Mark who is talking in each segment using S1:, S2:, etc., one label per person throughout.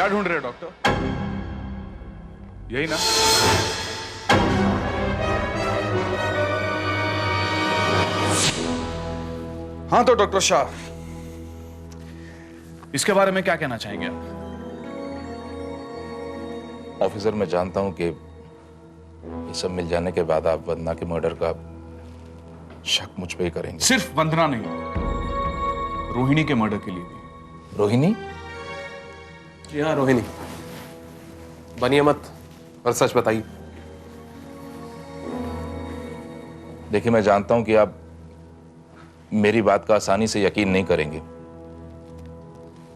S1: ढूंढ रहे हो डॉक्टर? यही ना? हाँ तो डॉक्टर शाह, इसके बारे में क्या कहना चाहेंगे आप?
S2: ऑफिसर, मैं जानता हूं कि ये सब मिल जाने के बाद आप वंदना के मर्डर का शक मुझ पे ही करेंगे।
S1: सिर्फ वंदना नहीं, रोहिणी के मर्डर के लिए भी।
S2: रोहिणी?
S3: जी हाँ, रोहिणी। बनिए मत और सच बताइए।
S2: देखिए, मैं जानता हूं कि आप मेरी बात का आसानी से यकीन नहीं करेंगे,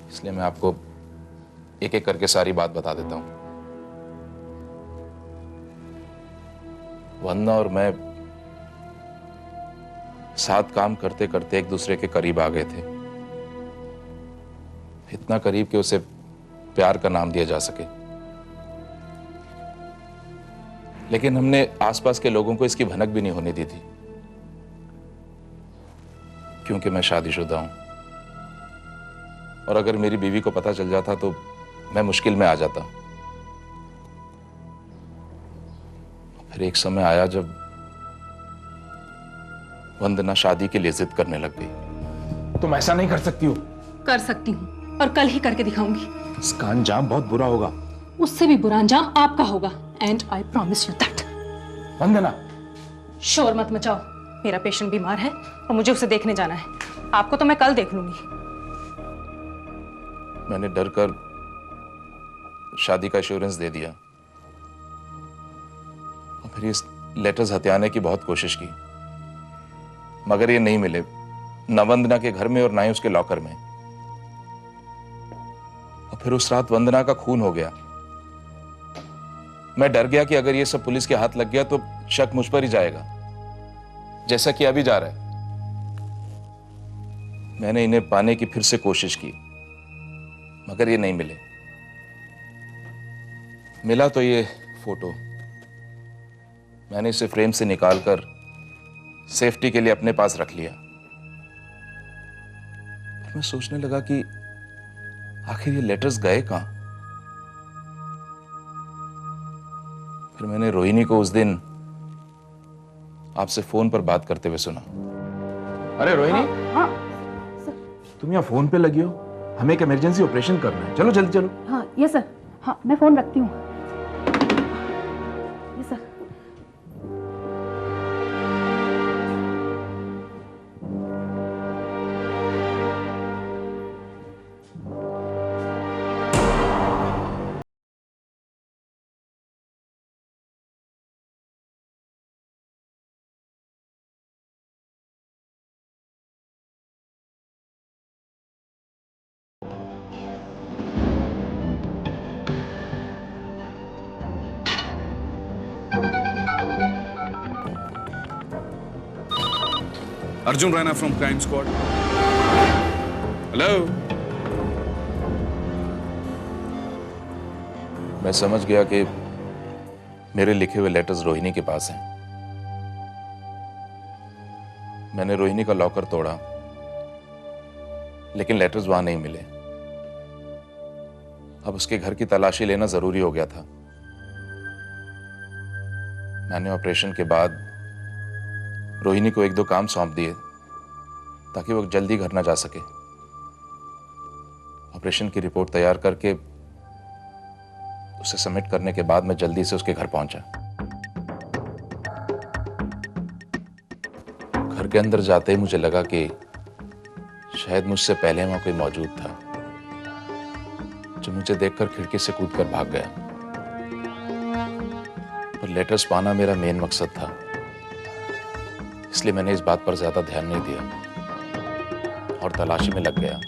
S2: इसलिए मैं आपको एक एक करके सारी बात बता देता हूं। वंदना और मैं साथ काम करते करते एक दूसरे के करीब आ गए थे, इतना करीब कि उसे प्यार का नाम दिया जा सके। लेकिन हमने आसपास के लोगों को इसकी भनक भी नहीं होने दी थी, क्योंकि मैं शादीशुदा हूं और अगर मेरी बीवी को पता चल जाता तो मैं मुश्किल में आ जाता। फिर एक समय आया जब वंदना शादी के लिए जिद करने लग गई।
S4: तुम ऐसा नहीं कर सकती हो।
S5: कर सकती हूँ और कल ही करके दिखाऊंगी।
S4: इसका अंजाम बहुत बुरा होगा।
S5: उससे भी बुरा अंजाम आपका होगा, and I promise you that.
S4: Vandana,
S5: शोर मत मचाओ, मेरा पेशेंट बीमार है और मुझे उसे देखने जाना है। आपको तो मैं कल देख लूंगी।
S2: मैंने डर कर शादी का एश्योरेंस दे दिया और फिर इस लेटर्स हथियाने की बहुत कोशिश की, मगर ये नहीं मिले, न वंदना के घर में और ना ही उसके लॉकर में। और फिर उस रात वंदना का खून हो गया। मैं डर गया कि अगर ये सब पुलिस के हाथ लग गया तो शक मुझ पर ही जाएगा, जैसा कि अभी जा रहा है। मैंने इन्हें पाने की फिर से कोशिश की, मगर ये नहीं मिले। मिला तो ये फोटो। मैंने इसे फ्रेम से निकालकर सेफ्टी के लिए अपने पास रख लिया। फिर मैं सोचने लगा कि आखिर ये लेटर्स गए कहां। फिर मैंने रोहिणी को उस दिन आपसे फोन पर बात करते हुए सुना।
S4: अरे रोहिणी,
S6: हाँ
S4: तुम यहाँ फोन पे लगी हो? हमें एक इमरजेंसी ऑपरेशन करना है, चलो जल्दी चलो।
S6: हाँ ये सर, हाँ मैं फोन रखती हूँ। ये sir.
S1: Arjun Raina from crime squad. Hello.
S2: मैं समझ गया कि मेरे लिखे हुए लेटर्स रोहिणी के पास हैं। मैंने रोहिणी का लॉकर तोड़ा, लेकिन लेटर्स वहां नहीं मिले। अब उसके घर की तलाशी लेना जरूरी हो गया था। मैंने ऑपरेशन के बाद रोहिणी को एक दो काम सौंप दिए ताकि वो जल्दी घर ना जा सके। ऑपरेशन की रिपोर्ट तैयार करके उसे सबमिट करने के बाद मैं जल्दी से उसके घर पहुंचा। घर के अंदर जाते ही मुझे लगा कि शायद मुझसे पहले वहां कोई मौजूद था, जो मुझे देखकर खिड़की से कूदकर भाग गया। पर लेटर्स पाना मेरा मेन मकसद था, इसलिए मैंने इस बात पर ज्यादा ध्यान नहीं दिया और तलाशी में लग गया।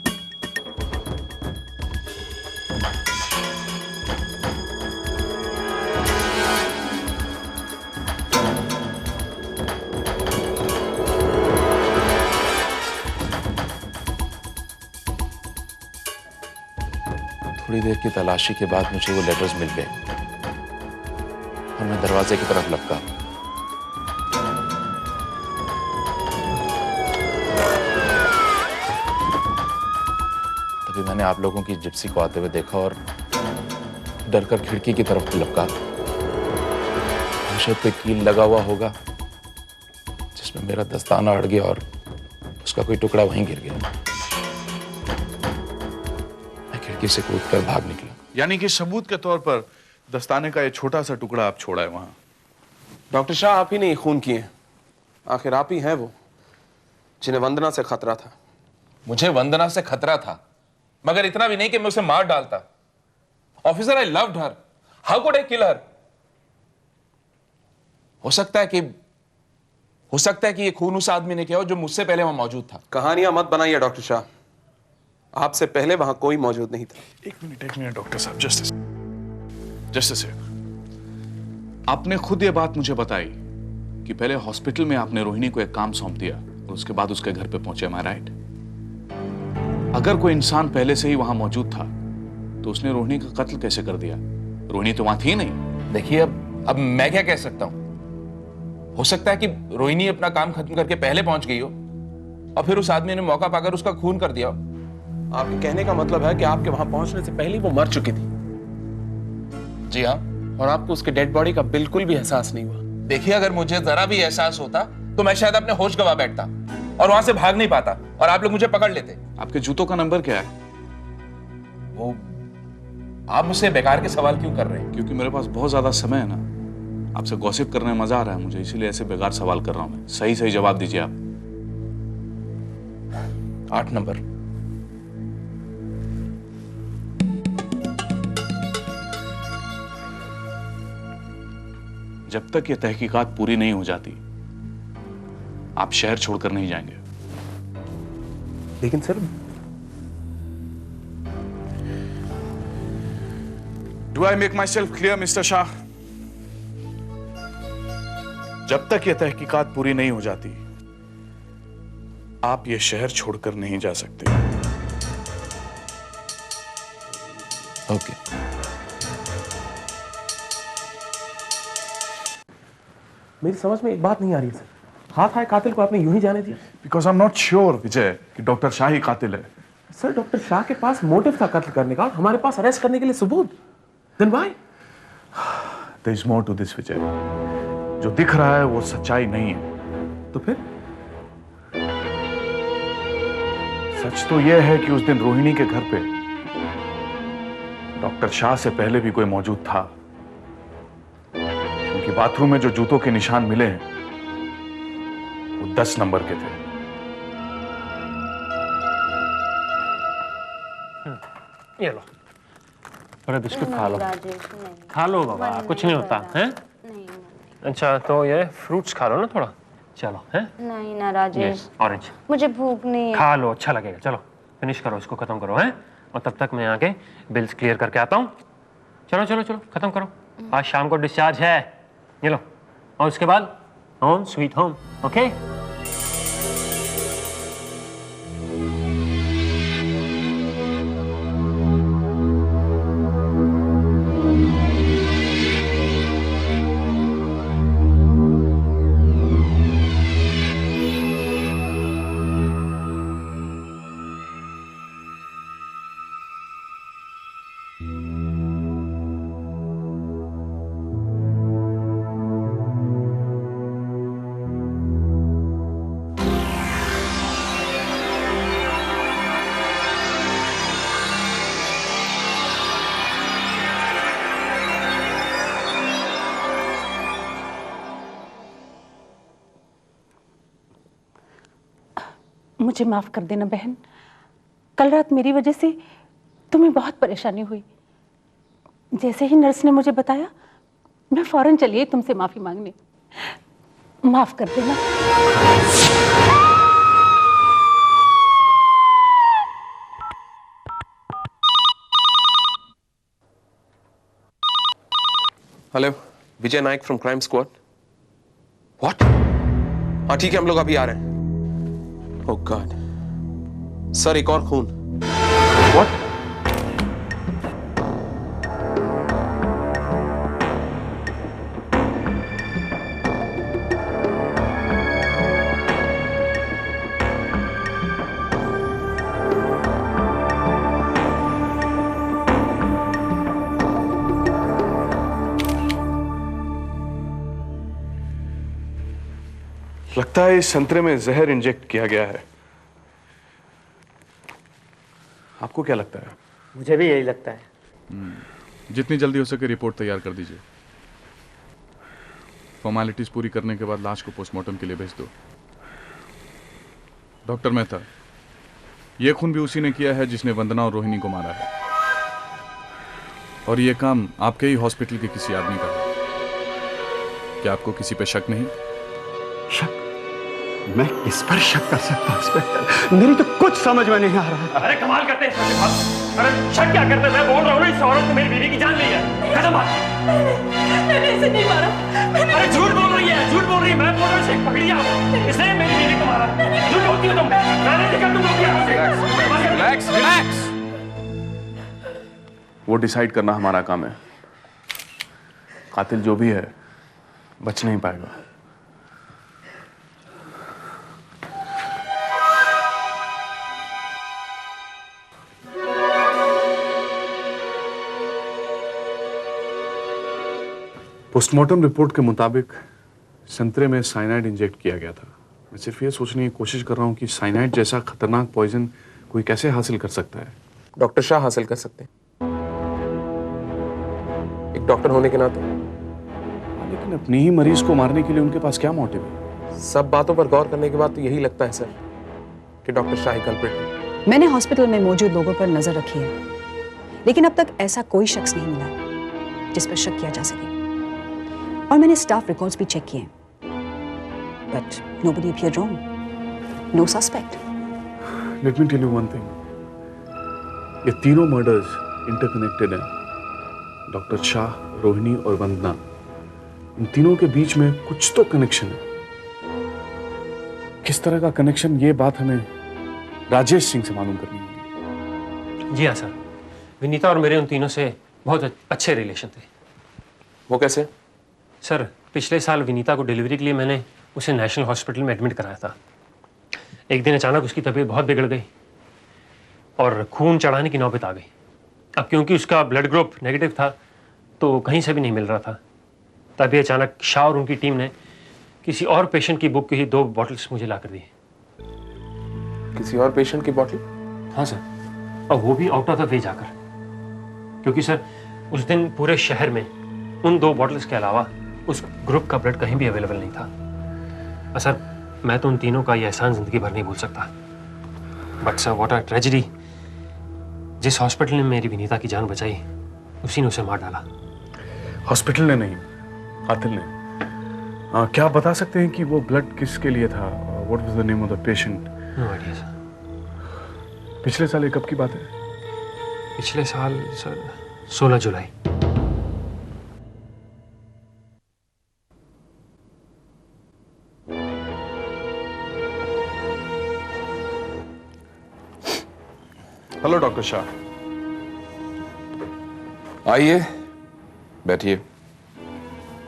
S2: थोड़ी देर की तलाशी के बाद मुझे वो लेटर्स मिल गए और मैं दरवाजे की तरफ लपका। तभी मैंने आप लोगों की जिप्सी को आते हुए देखा और डरकर खिड़की की तरफ लपका। शायद पे कील लगा हुआ होगा जिसमें मेरा दस्ताना अड़ गया और उसका कोई टुकड़ा वहीं गिर गया। मैं खिड़की से कूदकर भाग निकला।
S1: यानी कि सबूत के तौर पर दस्ताने का ये छोटा सा टुकड़ा आप छोड़ा है वहां।
S3: डॉक्टर शाह, आप ही नहीं खून किए, आखिर आप ही हैं वो जिन्हें वंदना से खतरा था।
S2: मुझे वंदना से खतरा था, मगर इतना भी नहीं कि मैं उसे मार डालता। Officer, I loved her, how could I kill her? हो सकता है कि ये खून उस आदमी ने किया हो जो मुझसे पहले वहां मौजूद था।
S3: कहानियां मत बनाइए डॉक्टर शाह, आपसे पहले वहां कोई मौजूद नहीं था।
S1: एक मिनट डॉक्टर साहब, जस्ट से आपने खुद ये बात मुझे बताई कि पहले हॉस्पिटल में आपने रोहिणी को एक काम सौंप दिया और उसके बाद उसके घर पे पहुंचे, am I right? अगर कोई इंसान पहले से ही वहां मौजूद था तो उसने रोहिणी का कत्ल कैसे कर दिया? रोहिणी तो वहां थी नहीं।
S2: देखिए, अब मैं क्या कह सकता हूं? हो सकता है कि रोहिणी अपना काम खत्म करके पहले पहुंच गई हो और फिर उस आदमी ने मौका पाकर उसका खून कर दिया हो।
S3: आपके कहने का मतलब है कि आपके वहां पहुंचने से पहले वो मर चुकी थी?
S2: जी हाँ।
S3: और आपको उसके डेड बॉडी का बिल्कुल भी एहसास नहीं हुआ?
S2: देखिए, अगर मुझे जरा भी एहसास होता तो मैं शायद अपने होश गवा बैठता और वहां से भाग नहीं पाता और आप लोग मुझे पकड़ लेते।
S1: आपके जूतों का नंबर क्या है?
S2: वो आप मुझसे बेकार के सवाल क्यों कर रहे हैं?
S1: क्योंकि मेरे पास बहुत ज्यादा समय है ना, आपसे गॉसिप करने में मजा आ रहा है मुझे, इसीलिए ऐसे बेकार सवाल कर रहा हूं मैं। सही सही जवाब दीजिए आप।
S2: 8 नंबर।
S1: जब तक ये तहकीकात पूरी नहीं हो जाती आप शहर छोड़कर नहीं जाएंगे।
S3: लेकिन sir,
S1: do I make my self clear mister Shah? जब तक ये तहकीकात पूरी नहीं हो जाती आप ये शहर छोड़कर नहीं जा सकते।
S2: ओके।
S3: मेरी समझ में एक बात नहीं आ रही है सर, हाथ आए कातिल को आपने यूं ही जाने दिया?
S1: Because I am not sure Vijay कि डॉक्टर शाह ही कातिल है।
S3: सर, डॉक्टर शाह के पास मोटिव था कत्ल करने का और हमारे पास अरेस्ट करने के लिए सबूत। Then why?
S1: There is more to this Vijay. जो दिख रहा है वो सच्चाई नहीं है।
S3: तो फिर?
S1: सच तो यह है कि उस दिन रोहिणी के घर पे डॉक्टर शाह से पहले भी कोई मौजूद था, क्योंकि बाथरूम में जो जूतों के निशान मिले हैं वो 10 नंबर के थे।
S7: ये लो, थोड़ा बिस्कुट खा लो।
S8: राजेश नहीं,
S7: खा लो बाबा, कुछ नहीं होता है।
S8: नहीं
S7: अच्छा, तो ये फ्रूट्स खा लो ना थोड़ा। चलो, है?
S8: नहीं ना राजेश,
S7: ऑरेंज
S8: मुझे भूख नहीं है।
S7: खा लो, अच्छा लगेगा। चलो फिनिश करो, इसको खत्म करो, है? और तब तक मैं आके बिल्स क्लियर करके आता हूँ। चलो चलो चलो, खत्म करो। आज शाम को डिस्चार्ज है, ये लो। और उसके बाद होम स्वीट होम। ओके?
S6: मुझे माफ कर देना बहन, कल रात मेरी वजह से तुम्हें बहुत परेशानी हुई। जैसे ही नर्स ने मुझे बताया, मैं फौरन चली आई तुमसे माफी मांगने। माफ कर देना।
S3: Hello, Vijay Nayak from crime squad. What? हाँ ठीक है, हम लोग अभी आ रहे हैं। ओह गॉड सर, एक और खून।
S1: What? लगता है इस संतरे में जहर इंजेक्ट किया गया है। आपको क्या लगता है?
S7: मुझे भी यही लगता है।
S1: जितनी जल्दी हो सके रिपोर्ट तैयार कर दीजिए। फॉर्मेलिटीज पूरी करने के बाद लाश को पोस्टमार्टम के लिए भेज दो। डॉक्टर मेहता, यह खून भी उसी ने किया है जिसने वंदना और रोहिणी को मारा है, और यह काम आपके ही हॉस्पिटल के किसी आदमी का है। क्या आपको किसी पे शक नहीं?
S9: शक? मैं किस पर शक कर सकता हूं इंस्पेक्टर? मेरी तो कुछ समझ में नहीं आ रहा है।
S7: अरे कमाल करते हैं इसके पास। अरे शक क्या करते हैं? मैं बोल रहा हूँ इस औरत ने मेरी बीवी की जान ली है। खत्म बात।
S5: मैंने इसे नहीं मारा।
S7: अरे झूठ बोल रही है, झूठ बोल रही है। मैं बोल रहा हूँ इसे पकड़िए आप। इसने मेरी बीवी को मारा। झूठ बोलती हो तुम। मैंने देखा तुम लोग क्या।
S1: Relax relax. वो डिसाइड करना हमारा काम है। कातिल जो भी है बच नहीं पाएगा। पोस्टमार्टम रिपोर्ट के मुताबिक संतरे में साइनाइड इंजेक्ट किया गया था। मैं सिर्फ ये सोचने की कोशिश कर रहा हूँ कि साइनाइड जैसा खतरनाक पॉइजन कोई कैसे हासिल कर सकता है।
S3: डॉक्टर शाह हासिल कर सकते हैं, एक डॉक्टर होने के नाते।
S1: लेकिन अपनी ही मरीज को मारने के लिए उनके पास क्या मोटिव है?
S3: सब बातों पर गौर करने के बाद तो यही लगता है सर कि डॉक्टर शाह ही कल्प्रिट है।
S10: मैंने हॉस्पिटल में मौजूद लोगों पर नजर रखी है, लेकिन अब तक ऐसा कोई शख्स नहीं मिला जिस पर शक किया जा सके। और मैंने स्टाफ रिकॉर्ड्स भी चेक किए, but nobody appeared wrong, no suspect.
S1: Let me tell you one thing, ये तीनों मर्डर्स इंटरकनेक्टेड हैं। डॉक्टर शाह, रोहिणी और वंदना, इन तीनों के बीच में कुछ तो कनेक्शन है। किस तरह का कनेक्शन, ये बात हमें राजेश सिंह से मालूम करनी होगी।
S7: जी हाँ सर, विनीता और मेरे उन तीनों से बहुत अच्छे रिलेशन थे।
S3: वो कैसे?
S7: सर पिछले साल विनीता को डिलीवरी के लिए मैंने उसे नेशनल हॉस्पिटल में एडमिट कराया था। एक दिन अचानक उसकी तबीयत बहुत बिगड़ गई और खून चढ़ाने की नौबत आ गई। अब क्योंकि उसका ब्लड ग्रुप नेगेटिव था तो कहीं से भी नहीं मिल रहा था। तभी अचानक शाह और उनकी टीम ने किसी और पेशेंट की बुक की 2 बॉटल्स मुझे ला कर दी।
S3: किसी और पेशेंट की बॉटल?
S7: हाँ सर, और वो भी आउट ऑफ द वे जाकर, क्योंकि सर उस दिन पूरे शहर में उन 2 बॉटल्स के अलावा उस ग्रुप का ब्लड कहीं भी अवेलेबल नहीं था। और सर मैं तो उन तीनों का ये एहसान जिंदगी भर नहीं भूल सकता। But sir what a tragedy, जिस हॉस्पिटल ने मेरी विनीता की जान बचाई उसी ने उसे मार डाला।
S1: हॉस्पिटल ने नहीं, कातिल ने। क्या आप बता सकते हैं कि वो ब्लड किसके लिए था? What was the name of the patient?
S7: No idea sir.
S1: पिछले साल ये कब की बात है?
S7: पिछले साल सर 16 जुलाई।
S1: Hello doctor Shah.
S2: आइए बैठिए।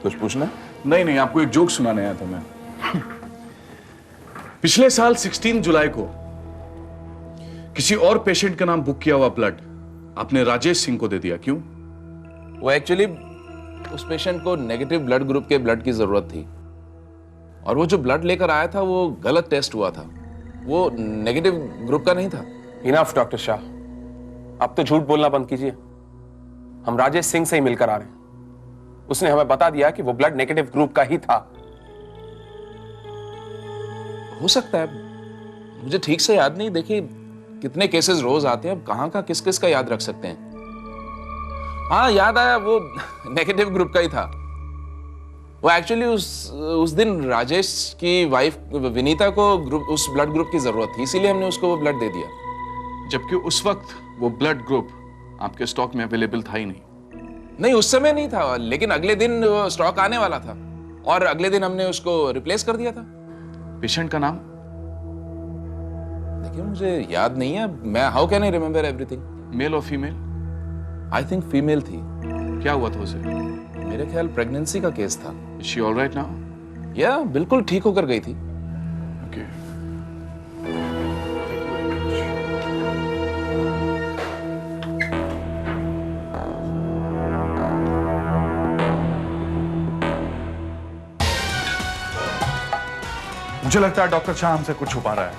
S2: कुछ पूछना?
S1: नहीं नहीं, आपको एक जोक सुनाने आया था मैं। पिछले साल 16 जुलाई को किसी और पेशेंट का नाम बुक किया हुआ ब्लड आपने राजेश सिंह को दे दिया, क्यों?
S2: वो एक्चुअली उस पेशेंट को नेगेटिव ब्लड ग्रुप के ब्लड की जरूरत थी, और वो जो ब्लड लेकर आया था वो गलत टेस्ट हुआ था, वो नेगेटिव ग्रुप का नहीं था।
S3: इनफ डॉक्टर शाह, अब तो झूठ बोलना बंद कीजिए। हम राजेश सिंह से ही मिलकर आ रहे हैं। उसने हमें बता दिया कि वो ब्लड नेगेटिव ग्रुप का ही था।
S2: हो सकता है, मुझे ठीक से याद नहीं। देखिए कितने केसेस रोज आते हैं, अब कहां का किस किस का याद रख सकते हैं। हाँ याद आया, वो नेगेटिव ग्रुप का ही था। वो एक्चुअली उस दिन राजेश की वाइफ विनीता को उस ब्लड ग्रुप की जरूरत थी, इसीलिए हमने उसको वो ब्लड दे दिया।
S1: जबकि उस वक्त वो ब्लड ग्रुप आपके स्टॉक में अवेलेबल था ही नहीं।
S2: नहीं, उस समय नहीं था, लेकिन अगले दिन स्टॉक आने वाला था और अगले दिन हमने उसको रिप्लेस कर दिया था।
S1: पेशेंट का नाम?
S2: देखिए मुझे याद नहीं है, मैं how can I remember everything.
S1: Male और फीमेल?
S2: आई थिंक फीमेल थी।
S1: क्या हुआ था उसे?
S2: मेरे ख्याल प्रेगनेंसी का केस था।
S1: Is she all right now?
S2: या बिल्कुल ठीक होकर गई थी।
S1: Okay. मुझे लगता है डॉक्टर शाह हमसे कुछ छुपा रहा है।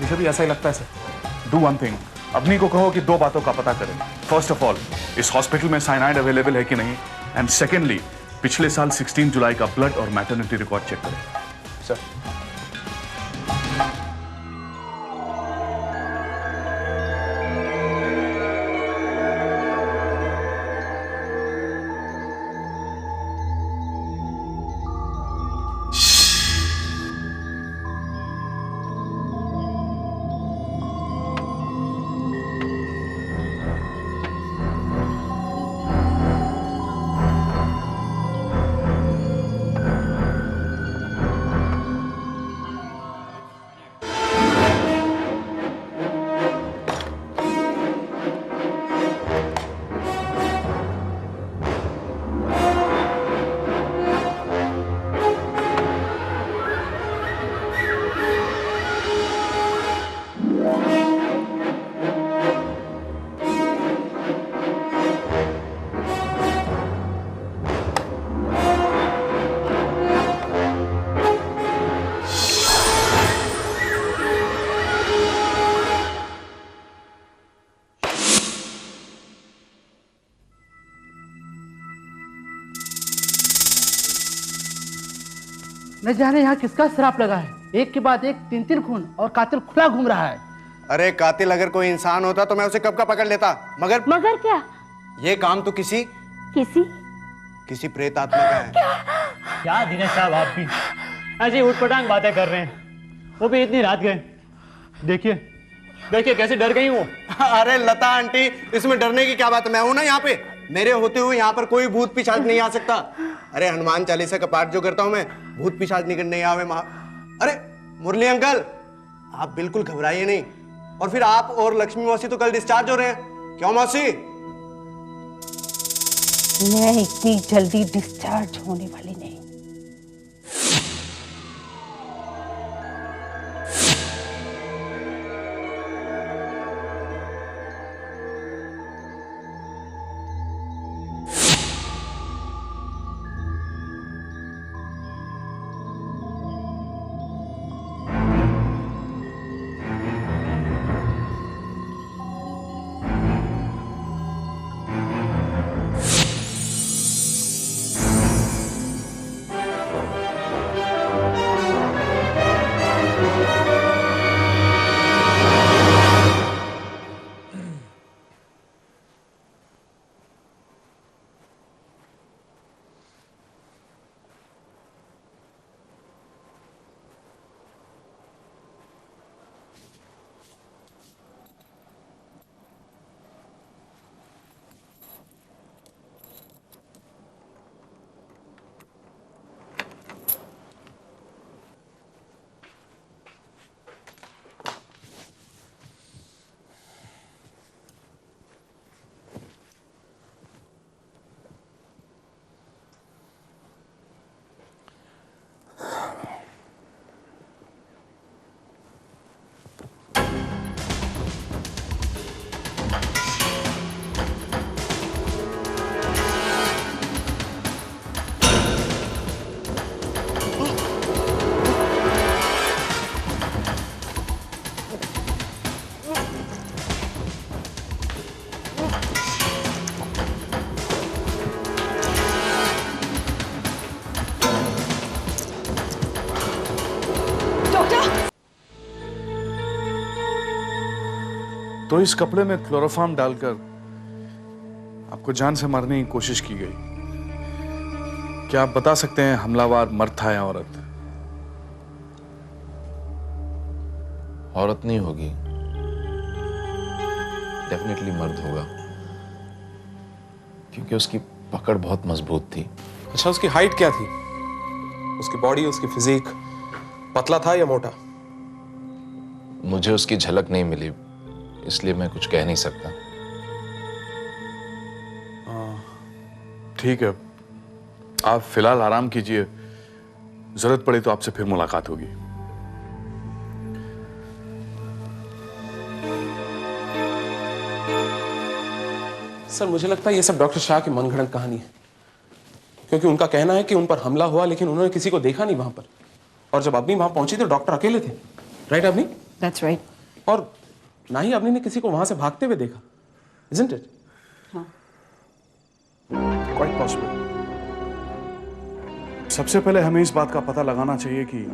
S4: मुझे भी ऐसा ही लगता है सर।
S1: डू वन थिंग, अपनी को कहो कि 2 बातों का पता करें। फर्स्ट ऑफ ऑल, इस हॉस्पिटल में साइनाइड अवेलेबल है कि नहीं, एंड सेकेंडली पिछले साल 16 जुलाई का ब्लड और मैटरनिटी रिकॉर्ड चेक करें।
S3: सर,
S11: न जाने यहाँ किसका श्राप लगा है, एक के बाद एक 3 खून और कातिल खुला घूम रहा है।
S12: अरे कातिल अगर कोई इंसान होता तो मैं उसे कब का पकड़ लेता, मगर
S8: क्या?
S12: ये काम तो किसी प्रेत आत्मा का है।
S13: क्या दिनेश साहब, आप भी ऐसी उठपटांग बातें कर रहे हैं, वो भी इतनी रात गए। देखिए देखिए कैसे डर गई वो।
S12: अरे लता आंटी, इसमें डरने की क्या बात है, मैं हूं ना यहाँ पे। मेरे होते हुए यहाँ पर कोई भूत पिशाच नहीं आ सकता। अरे हनुमान चालीसा का पाठ जो करता हूँ मैं, भूत पिशाच निकल नहीं आवे माँ। अरे मुरली अंकल, आप बिल्कुल घबराइए नहीं। और फिर आप और लक्ष्मी मौसी तो कल डिस्चार्ज हो रहे हैं, क्यों मौसी?
S6: मैं इतनी जल्दी डिस्चार्ज होने वाली नहीं।
S1: तो इस कपड़े में क्लोरोफॉर्म डालकर आपको जान से मारने की कोशिश की गई। क्या आप बता सकते हैं हमलावर मर्द था या औरत?
S2: औरत नहीं होगी, डेफिनेटली मर्द होगा, क्योंकि उसकी पकड़ बहुत मजबूत थी।
S3: अच्छा, उसकी हाइट क्या थी? उसकी बॉडी, उसकी फिजिक, पतला था या मोटा?
S2: मुझे उसकी झलक नहीं मिली, इसलिए मैं कुछ कह नहीं सकता।
S1: ठीक है, आप फिलहाल आराम कीजिए, जरूरत पड़ी तो आपसे फिर मुलाकात होगी।
S3: सर, मुझे लगता है ये सब डॉक्टर शाह की मनगढ़ंत कहानी है, क्योंकि उनका कहना है कि उन पर हमला हुआ लेकिन उन्होंने किसी को देखा नहीं वहां पर। और जब अवनी वहां पहुंची तो डॉक्टर अकेले थे, राइट अवनी?
S10: That's right.
S3: और ना ही अवनी ने किसी को वहां से भागते हुए देखा, isn't it?
S10: हाँ।
S1: Quite possible. सबसे पहले हमें इस बात का पता लगाना चाहिए कि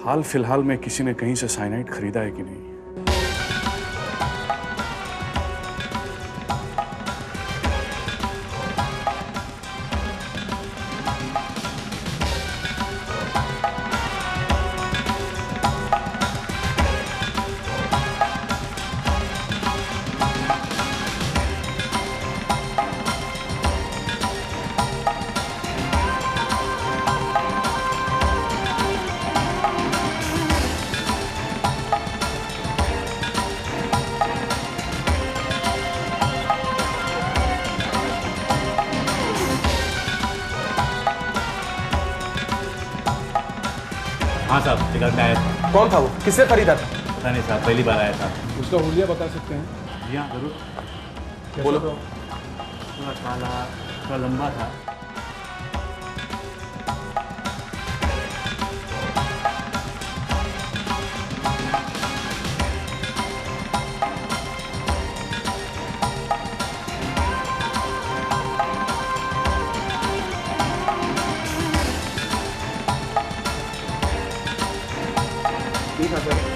S1: हाल फिलहाल में किसी ने कहीं से साइनाइड खरीदा है कि नहीं।
S13: हाँ साहब, टिकट में आया था।
S3: कौन था वो? किसने खरीदा था?
S13: पता नहीं साहब, पहली बार आया था।
S1: उसका हुलिया बता सकते हैं?
S13: जी हाँ जरूर।
S3: बोलो।
S13: थोड़ा काला, थोड़ा लंबा था।
S3: ठीक है सर।